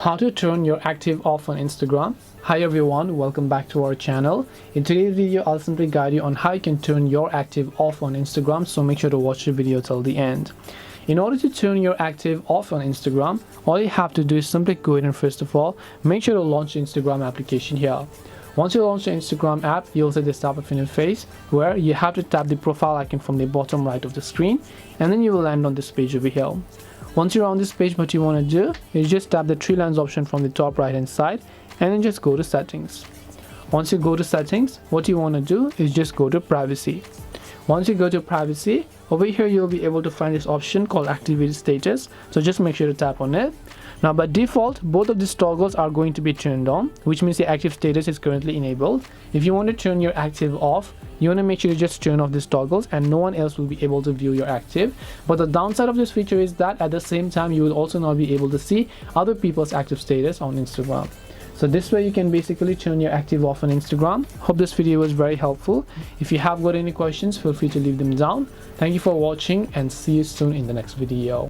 How to turn your active off on Instagram. Hi everyone, welcome back to our channel. In today's video, I'll simply guide you on how you can turn your active off on Instagram, so make sure to watch the video till the end. In order to turn your active off on Instagram, all you have to do is simply go ahead and first of all, make sure to launch the Instagram application here. Once you launch the Instagram app, you'll see this type of interface where you have to tap the profile icon from the bottom right of the screen, and then you will land on this page over here. Once you're on this page, what you want to do is just tap the three lines option from the top right hand side and then just go to settings. Once you go to settings, what you want to do is just go to privacy. Once you go to privacy, over here you'll be able to find this option called activity status, so just make sure to tap on it. Now by default, both of these toggles are going to be turned on, which means the active status is currently enabled. If you want to turn your active off, you want to make sure to just turn off these toggles and no one else will be able to view your active. But the downside of this feature is that at the same time you will also not be able to see other people's active status on Instagram. So this way you can basically turn your active off on Instagram. Hope this video was very helpful. If you have got any questions, feel free to leave them down. Thank you for watching and see you soon in the next video.